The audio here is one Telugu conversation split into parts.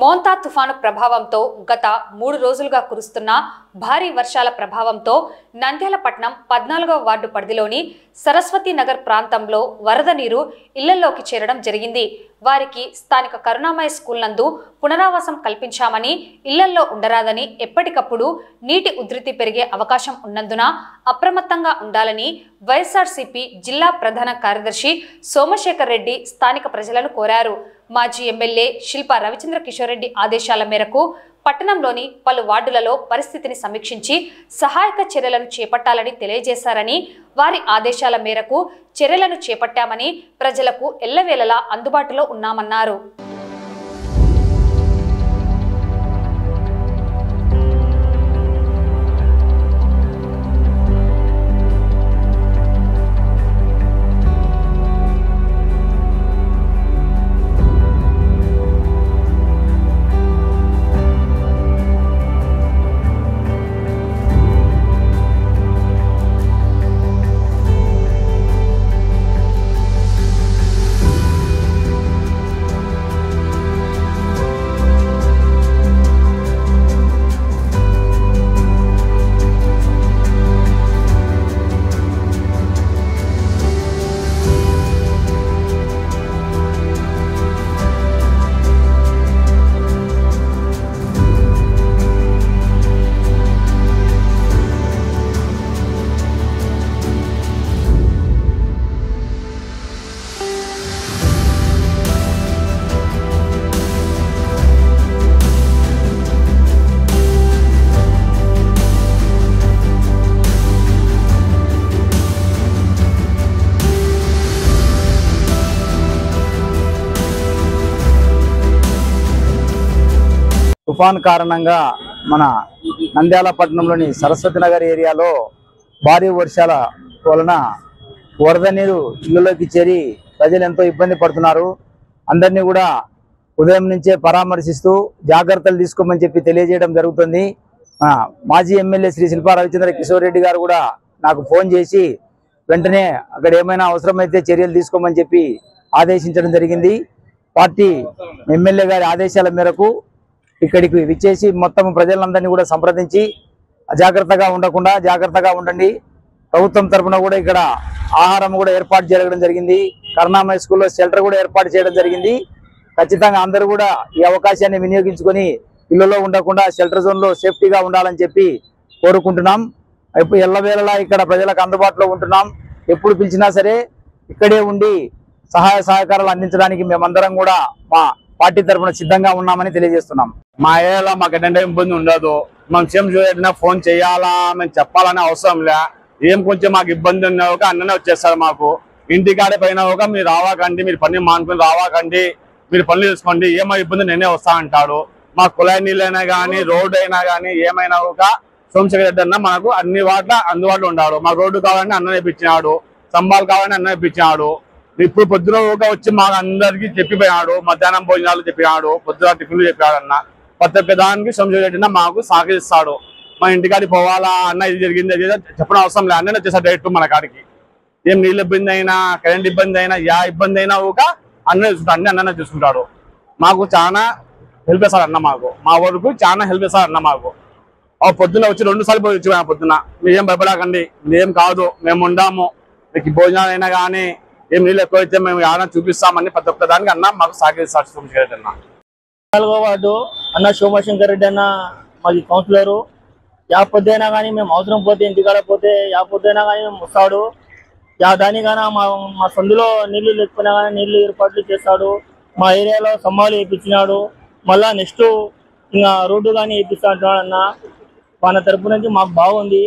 మోంతా తుఫాను ప్రభావంతో గత 3 రోజులుగా కురుస్తున్న భారీ వర్షాల ప్రభావంతో నంద్యాల పట్టణం 14వ వార్డు పరిధిలోని సరస్వతి నగర్ ప్రాంతంలో వరద నీరు ఇళ్లలోకి చేరడం జరిగింది. వారికి స్థానిక కరుణామయ స్కూల్ నందు పునరావాసం కల్పించామని, ఇళ్లల్లో ఉండరాదని, ఎప్పటికప్పుడు నీటి ఉధృతి పెరిగే అవకాశం ఉన్నందున అప్రమత్తంగా ఉండాలని వైఎస్ఆర్సీపీ జిల్లా ప్రధాన కార్యదర్శి సోమశేఖర్ రెడ్డి స్థానిక ప్రజలను కోరారు. మాజీ ఎమ్మెల్యే శిల్పా రవిచంద్ర కిషోర్ రెడ్డి ఆదేశాల మేరకు పట్టణంలోని పలు వార్డులలో పరిస్థితిని సమీక్షించి సహాయక చర్యలను చేపట్టాలని తెలియజేశారని, వారి ఆదేశాల మేరకు చర్యలను చేపట్టామని, ప్రజలకు ఎల్లవేళలా అందుబాటులో ఉన్నామన్నారు. తుఫాన్ కారణంగా మన నంద్యాల పట్టణంలోని సరస్వతి నగర్ ఏరియాలో భారీ వర్షాల వలన వరద నీరు ఇళ్లలోకి చేరి ప్రజలు ఎంతో ఇబ్బంది పడుతున్నారు. అందరినీ కూడా ఉదయం నుంచే పరామర్శిస్తూ జాగ్రత్తలు తీసుకోమని చెప్పి తెలియజేయడం జరుగుతుంది. మాజీ ఎమ్మెల్యే శ్రీ శిల్పా రవిచంద్ర కిషోర్ రెడ్డి గారు కూడా నాకు ఫోన్ చేసి వెంటనే అక్కడ ఏమైనా అవసరమైతే చర్యలు తీసుకోమని చెప్పి ఆదేశించడం జరిగింది. పార్టీ ఎమ్మెల్యే గారి ఆదేశాల మేరకు ఇక్కడికి విచ్చేసి మొత్తం ప్రజలందరినీ కూడా సంప్రదించి అజాగ్రత్తగా ఉండకుండా జాగ్రత్తగా ఉండండి. ప్రభుత్వం తరఫున కూడా ఇక్కడ ఆహారం కూడా ఏర్పాటు చేయడం జరిగింది. కరుణామయ స్కూల్లో షెల్టర్ కూడా ఏర్పాటు చేయడం జరిగింది. ఖచ్చితంగా అందరూ కూడా ఈ అవకాశాన్ని వినియోగించుకొని ఇళ్లలో ఉండకుండా షెల్టర్ జోన్లో సేఫ్టీగా ఉండాలని చెప్పి కోరుకుంటున్నాం. ఇప్పుడు ఎల్లవేళలా ఇక్కడ ప్రజలకు అందుబాటులో ఉంటున్నాం. ఎప్పుడు పిలిచినా సరే ఇక్కడే ఉండి సహాయ సహకారాలు అందించడానికి మేమందరం కూడా మా పార్టీ తరఫున సిద్ధంగా ఉన్నామని తెలియజేస్తున్నాం. మా ఏరియాలో మాకు ఎటువంటి ఇబ్బంది ఉండదు. మనం సీఎం చూసినా ఫోన్ చేయాలా, మేము చెప్పాలనే అవసరం లే. ఏం కొంచెం మాకు ఇబ్బంది ఉన్నా ఒక అన్ననే వచ్చేస్తారు. మాకు ఇంటికాడే పైన ఒక మీరు రావాకండి, మీరు పని మానుకొని రావాకండి, మీరు పనులు చేసుకోండి, ఏమో ఇబ్బంది నేనే వస్తా అంటాడు. మా కుళాయి నీళ్ళైనా కానీ రోడ్డు అయినా కానీ ఏమైనా ఒక సోమశేఖర్ రెడ్డి అన్న మనకు అన్ని వాట్ల అందుబాటులో ఉన్నాడు. మాకు రోడ్డు కావాలని అన్న ఇప్పించినాడు, స్తంభాలు కావాలని అన్న ఇప్పించినాడు. ఇప్పుడు పొద్దున వచ్చి మాకు అందరికి చెప్పిపోయాడు, మధ్యాహ్నం భోజనాలు చెప్పినాడు, పొద్దున టిఫిన్లు చెప్పాడు. అన్న ప్రతి ఒక్క దానికి సోమశేఖర్ రెడ్డి మాకు సహకరిస్తాడు. మా ఇంటికాడికి పోవాలా అన్న ఇది జరిగింది అది చెప్పడం అవసరం లేదు, అన్నీ వచ్చేసాడు డైరెక్ట్ మన కాడికి. ఏం నీళ్ళ ఇబ్బంది అయినా, కరెంట్ ఇబ్బంది అయినా, యా ఇబ్బంది అయినా ఒక అన్న చూసుకుంటాడు, అన్ని అన్న చూసుకుంటాడు. మాకు చాలా హెల్ప్ చేస్తాడు అన్న, మాకు మా వరకు చాలా హెల్ప్ చేస్తాడు అన్న. మాకు పొద్దున్న వచ్చి 2 సార్లు పోయి వచ్చి పొద్దున మీరేం భయపడకండి, మేం కాదు మేము ఉండాము, మీకు భోజనాలు అయినా కానీ ఏం నీళ్ళు ఎక్కువైతే మేము ఏమైనా చూపిస్తామని ప్రతి ఒక్క దానికి అన్న మాకు సహకరిస్తాడు సోమశేఖర్ రెడ్డి అన్న. 4వ వార్డు అన్న సోమశేఖర్ రెడ్డి అన్న మాది కౌన్సిలరు. యా పొద్దుైనా కానీ మేము అవసరం పోతే ఇంటికాడ పోతే యా పొద్దుైనా కానీ మేము వస్తాడు. యా దానికైనా మా సందులో నీళ్లు లేకపోయినా కానీ నీళ్లు ఏర్పాట్లు చేస్తాడు. మా ఏరియాలో సమ్మాలు వేయించినాడు. మళ్ళా నెక్స్ట్ ఇంకా రోడ్డు కానీ వేయిస్తా అంటున్నాడు అన్న. మన తరపు నుంచి మాకు బాగుంది.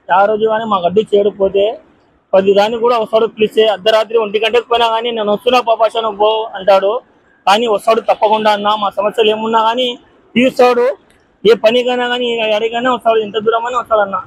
ఆ రోజు కానీ మాకు అడ్డు చేయకపోతే 10 దానికి కూడా వస్తాడు. పిలిస్తే అర్ధరాత్రి 1 గంటకు పోయినా కానీ నేను వస్తున్నా పాపాషను పో అంటాడు. కానీ వస్తాడు తప్పకుండా అన్న. మా సమస్యలు ఏమున్నా కానీ తీరుస్తాడు. ఏ పనికైనా కానీ ఎక్కడికైనా వస్తాడు, ఎంత దూరమైనా వస్తాడన్న.